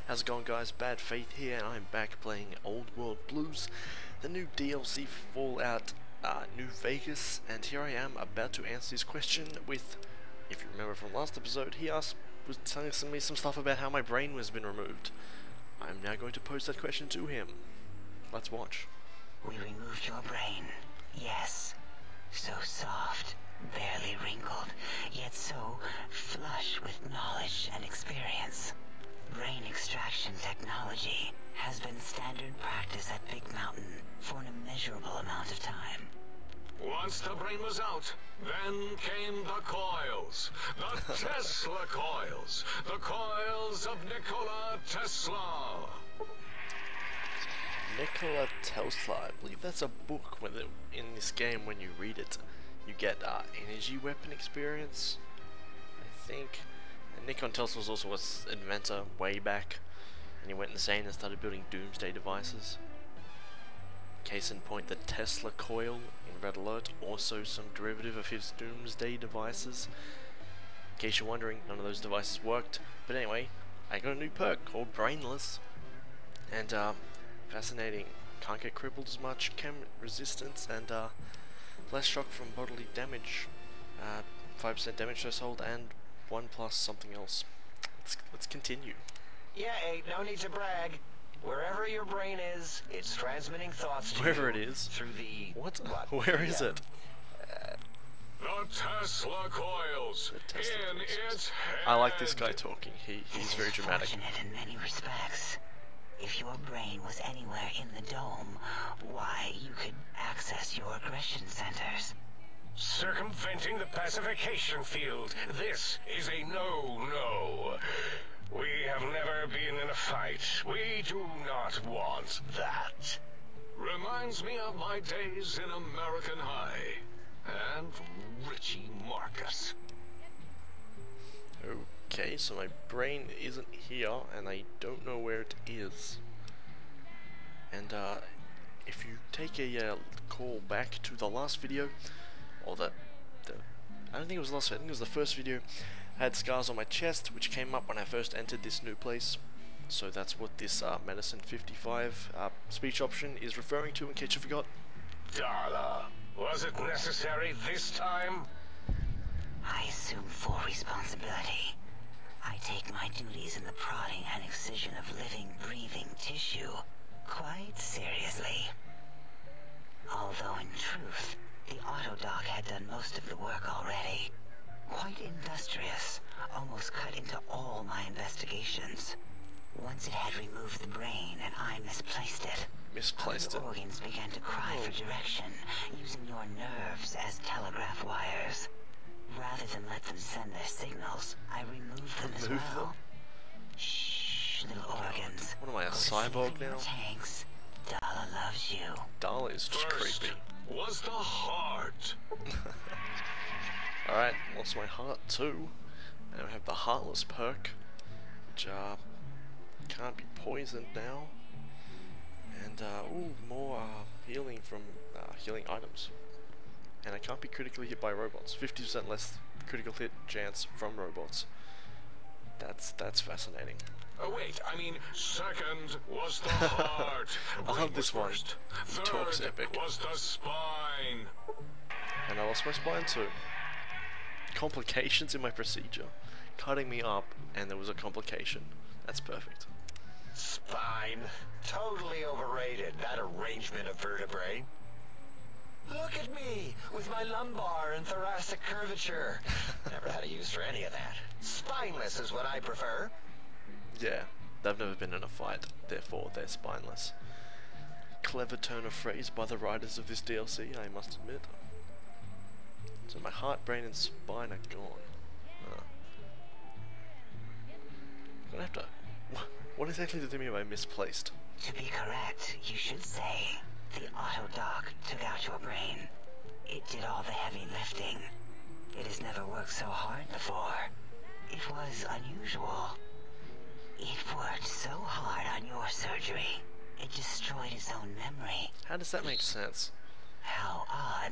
How's it going, guys? Bad Faith here, and I'm back playing Old World Blues, the new DLC Fallout New Vegas, and here I am about to answer his question with, if you remember from last episode, he was telling me some stuff about how my brain was been removed. I'm now going to pose that question to him. Let's watch. We removed your brain, yes. So soft, barely wrinkled, yet so flush with knowledge and experience. Brain extraction technology has been standard practice at Big Mountain for an immeasurable amount of time. Once the brain was out, then came the coils. The Tesla coils. The coils of Nikola Tesla. Nikola Tesla, I believe that's a book in this game. When you read it, you get energy weapon experience, I think. And Nikola Tesla was also an inventor way back, and he went insane and started building doomsday devices. Case in point, the Tesla coil in Red Alert, also some derivative of his doomsday devices. In case you're wondering, none of those devices worked. But anyway, I got a new perk called Brainless, and fascinating. Can't get crippled as much, chem resistance, and less shock from bodily damage. 5% damage threshold, and 1+ something else. Let's continue. Yeah, no need to brag. Wherever your brain is, it's transmitting thoughts to Wherever you it is. through the Where is it? The Tesla coils. The Tesla in coils. its head. I like this guy talking. He's very dramatic. Fortunate in many respects. If your brain was anywhere in the dome, why, you could access your aggression centers. circumventing the pacification field. This is a no-no. We have never been in a fight. We do not want that. Reminds me of my days in American High. And Richie Marcus. Okay, so my brain isn't here, and I don't know where it is. And if you take a call back to the last video, or I don't think it was the last video, I think it was the first video, I had scars on my chest, which came up when I first entered this new place. So that's what this Medicine 55 speech option is referring to, in case you forgot. Darla, was it necessary this time? I assume full responsibility. I take my duties in the prodding and excision of living, breathing tissue quite seriously. Although in truth, the autodoc had done most of the work already. Quite industrious, almost cut into all my investigations. Once it had removed the brain and I misplaced it, Misplaced it. other organs began to cry for direction, using your nerves as telegraph wires. Rather than let them send their signals, I removed them as well. Shh, little organs. What am I, a Go to cyborg sleep in your now? tanks. Dala loves you. Dala is just First creepy. was the heart. Alright, lost my heart too. And I have the Heartless perk, which can't be poisoned now. And ooh, more healing from healing items. And I can't be critically hit by robots. 50% less critical hit chance from robots. That's fascinating. Oh wait, I mean, second was the heart. I love Brain this was one. first. He talks Third epic. was the spine. And I lost my spine too. Complications in my procedure. Cutting me up, and there was a complication. That's perfect. Spine. Totally overrated, that arrangement of vertebrae. Look at me, with my lumbar and thoracic curvature. Never had a use for any of that. Spineless is what I prefer. Yeah, they've never been in a fight, therefore they're spineless. Clever turn of phrase by the writers of this DLC, I must admit. So my heart, brain, and spine are gone. I'm gonna have to... What exactly did they mean by misplaced? To be correct, you should say, the autodoc took out your brain. It did all the heavy lifting. It has never worked so hard before. It was unusual. It worked so hard on your surgery, it destroyed its own memory. How does that make sense? How odd.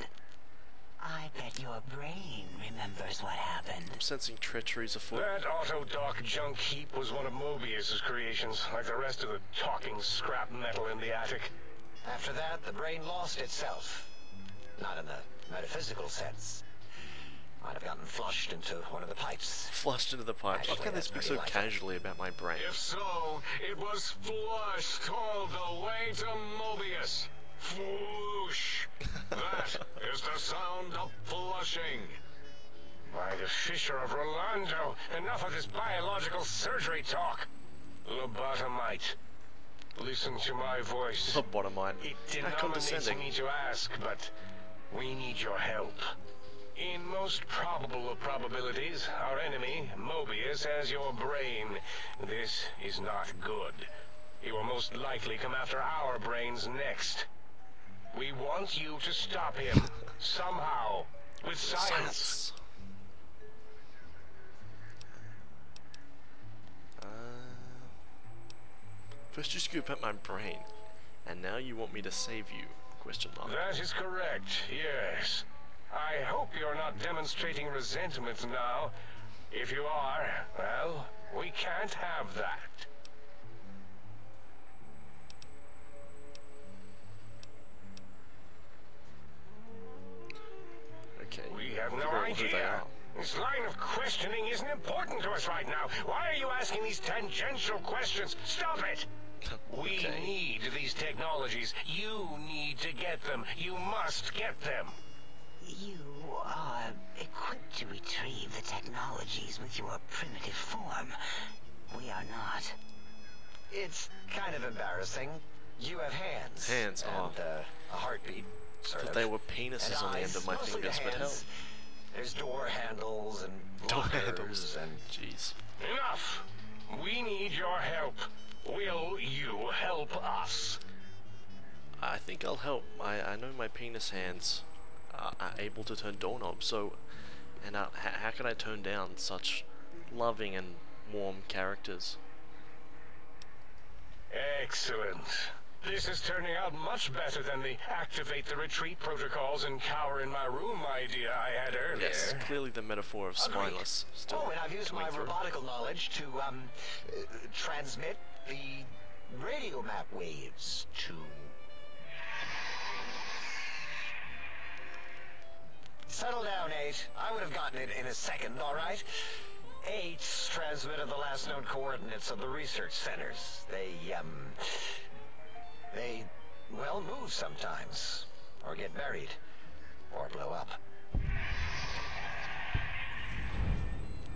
I bet your brain remembers what happened. I'm sensing treachery's afoot. That auto-dock junk heap was one of Mobius's creations, like the rest of the talking scrap metal in the attic. After that, the brain lost itself. Not in the metaphysical sense. Might have gotten flushed into one of the pipes. Flushed into the pipes. Why Actually, can't they that's speak pretty so likely. casually about my brain? If so, it was flushed all the way to Mobius. Flush. That is the sound of flushing. By the Fisher of Rolando, enough of this biological surgery talk. Lobotomite, listen to my voice. Lobotomite. It How denominates condescending. me to ask, but we need your help. In most probable of probabilities, our enemy, Mobius, has your brain. This is not good. He will most likely come after our brains next. We want you to stop him, somehow, with science. First you scoop up my brain, and now you want me to save you? Question mark. That is correct, yes. I hope you're not demonstrating resentment now. If you are, well, we can't have that. Okay. We have no Figure out who they idea. are. This line of questioning isn't important to us right now. Why are you asking these tangential questions? Stop it! We Okay. need these technologies. You need to get them. You must get them. You are equipped to retrieve the technologies with your primitive form. We are not. It's kind of embarrassing. You have hands. Hands, and, a heartbeat, sort Thought of. they were penises And on the end eyes, of my mostly the fingers, but hell. hands. There's door handles and Door lockers handles. and Jeez. Enough. We need your help. Will you help us? I think I'll help. I know my penis hands are able to turn doorknobs, so... And how can I turn down such loving and warm characters? Excellent. This is turning out much better than the activate the retreat protocols and cower in my room idea I had earlier. Yes, clearly the metaphor of Agreed. spineless still Oh, and I've used my coming through. robotical knowledge to transmit the radio map waves to... Settle down, 8. I would have gotten it in a second, all right? 8's transmitted the last known coordinates of the research centers. They, well, move sometimes, or get buried, or blow up.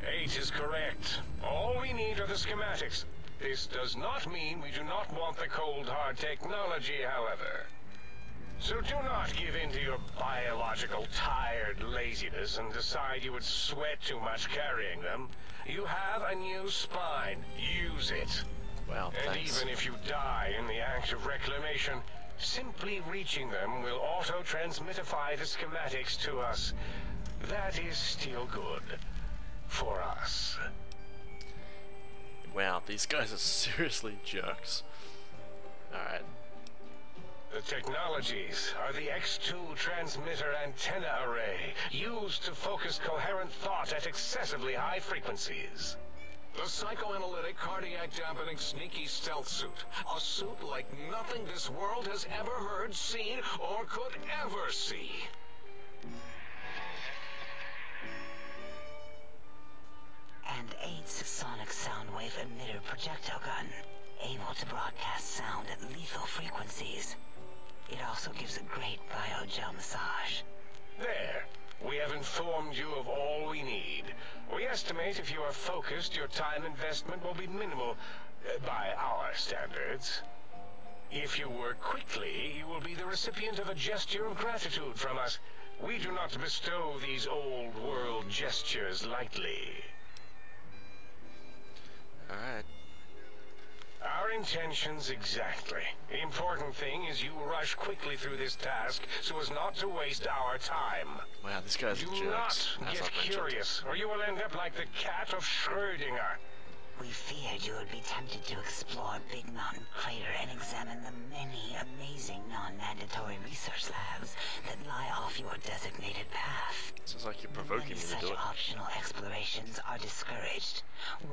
8 is correct. All we need are the schematics. This does not mean we do not want the cold hard technology, however. So do not give in to your biological tired laziness and decide you would sweat too much carrying them. You have a new spine. Use it. Wow, And thanks. even if you die in the act of reclamation, simply reaching them will auto-transmitify the schematics to us. That is still good. For us. Wow, these guys are seriously jerks. Alright. The technologies are the X2 transmitter antenna array, used to focus coherent thought at excessively high frequencies. The psychoanalytic, cardiac dampening, sneaky stealth suit. A suit like nothing this world has ever heard, seen, or could ever see. And 8's sonic sound wave emitter projectile gun, able to broadcast sound at lethal frequencies. It also gives a great biogel massage. There. We have informed you of all we need. We estimate if you are focused, your time investment will be minimal, by our standards. If you work quickly, you will be the recipient of a gesture of gratitude from us. We do not bestow these old world gestures lightly. Alright. Our intentions exactly. The important thing is you rush quickly through this task so as not to waste our time. Wow, these guys Do are jerks, not as get I've mentioned. curious, or you will end up like the cat of Schrödinger. We feared you would be tempted to explore our Big Mountain crater and examine the many amazing non-mandatory research labs that lie off your designated path. Sounds like you're provoking me to Such do it. optional explorations are discouraged.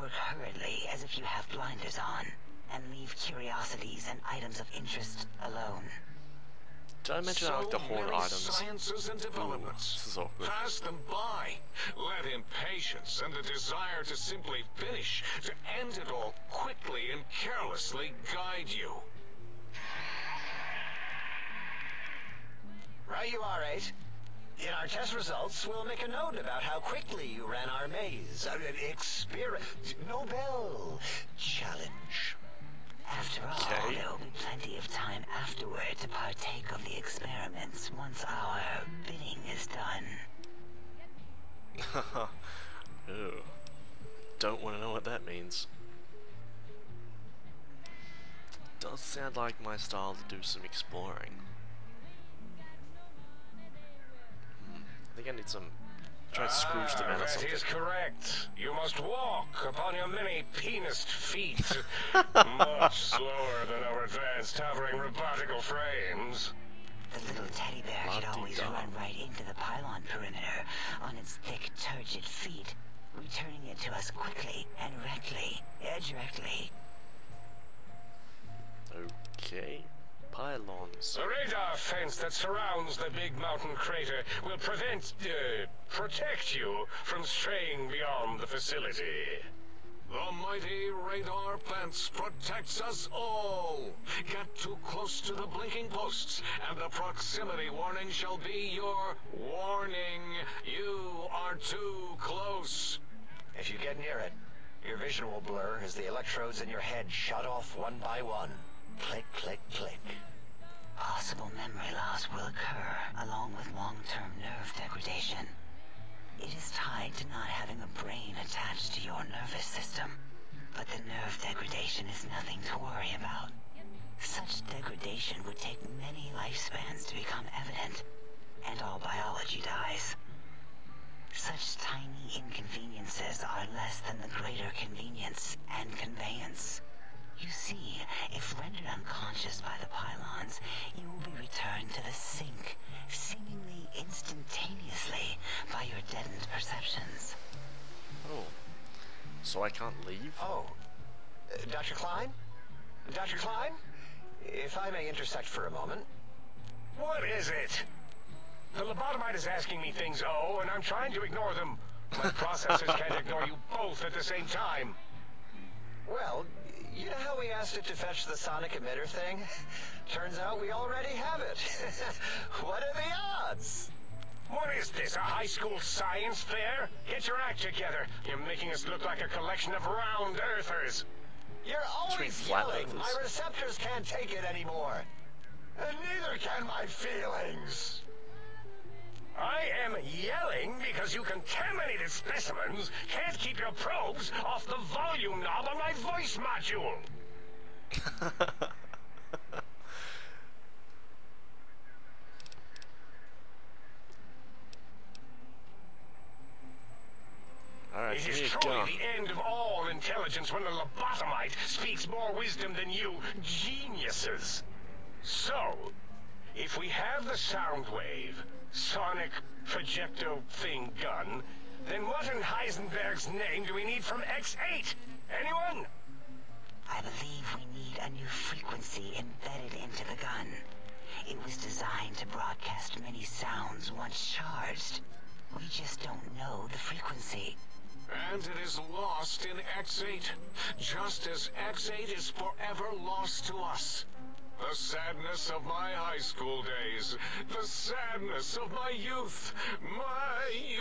Work hurriedly as if you have blinders on, and leave curiosities and items of interest alone. Did I mention I like the horn many items? Sciences and developments. Ooh, this is awkward. Pass them by. Let impatience and the desire to simply finish, to end it all quickly and carelessly guide you. Right you are, 8. In our test results, we'll make a note about how quickly you ran our maze. Nobel Challenge. After all, Okay. there will be plenty of time afterward to partake of the experiments once our bidding is done. Ew. Don't want to know what that means. Does sound like my style to do some exploring. I think I need some. Try to Scrooge the man or That something. is correct. You must walk upon your many penised feet, much slower than our advanced hovering robotical frames. The little teddy bear should always La-dee-da. run right into the pylon perimeter on its thick, turgid feet, returning it to us quickly and directly. Okay. Pylons. The radar fence that surrounds the big mountain crater will protect you from straying beyond the facility. The mighty radar fence protects us all. Get too close to the blinking posts, and the proximity warning shall be your warning. You are too close. If you get near it, your vision will blur as the electrodes in your head shut off one by one. Click, click, click. Possible memory loss will occur, along with long-term nerve degradation. It is tied to not having a brain attached to your nervous system, but the nerve degradation is nothing to worry about. Such degradation would take many lifespans to become evident, and all biology dies. Such tiny inconveniences are less than the greater convenience and conveyance. You see, if rendered unconscious by the pylons, you will be returned to the sink, seemingly instantaneously by your deadened perceptions. Oh. So I can't leave? Oh, Dr. Klein? Dr. Klein? If I may intersect for a moment. What is it? The lobotomite is asking me things, and I'm trying to ignore them. My processors can't ignore you both at the same time. Well, you know how we asked it to fetch the sonic emitter thing? Turns out we already have it. What are the odds? What is this, a high school science fair? Get your act together. You're making us look like a collection of round earthers. You're always flat yelling. earthers. My receptors can't take it anymore. And neither can my feelings. I am yelling because you contaminated specimens can't keep your probes off the volume knob on my voice module. Alright, It give is me a truly gun. the end of all intelligence when a lobotomite speaks more wisdom than you geniuses. So, if we have the sound wave, sonic projecto thing gun, then what in Heisenberg's name do we need from X8? Anyone? I believe we need a new frequency embedded into the gun. It was designed to broadcast many sounds once charged. We just don't know the frequency. And it is lost in X8, just as X8 is forever lost to us. The sadness of my high school days, the sadness of my youth, my